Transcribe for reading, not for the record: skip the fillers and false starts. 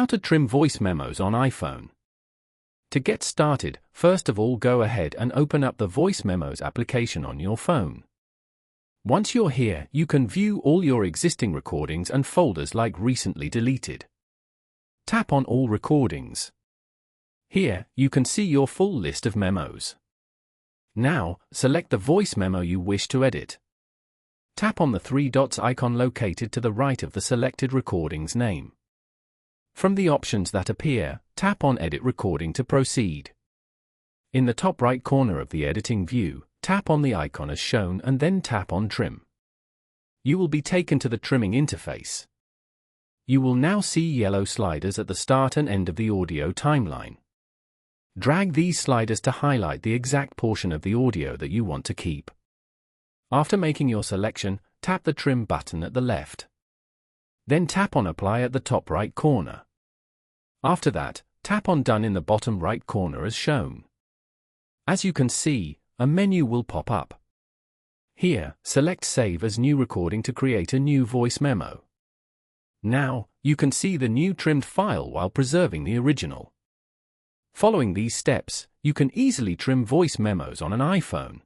How to trim voice memos on iPhone. To get started, first of all go ahead and open up the Voice Memos application on your phone. Once you're here, you can view all your existing recordings and folders like recently deleted. Tap on All Recordings. Here, you can see your full list of memos. Now, select the voice memo you wish to edit. Tap on the three dots icon located to the right of the selected recording's name. From the options that appear, tap on Edit Recording to proceed. In the top right corner of the editing view, tap on the icon as shown and then tap on Trim. You will be taken to the trimming interface. You will now see yellow sliders at the start and end of the audio timeline. Drag these sliders to highlight the exact portion of the audio that you want to keep. After making your selection, tap the Trim button at the left. Then tap on Apply at the top right corner. After that, tap on Done in the bottom right corner as shown. As you can see, a menu will pop up. Here, select Save as New Recording to create a new voice memo. Now, you can see the new trimmed file while preserving the original. Following these steps, you can easily trim voice memos on an iPhone.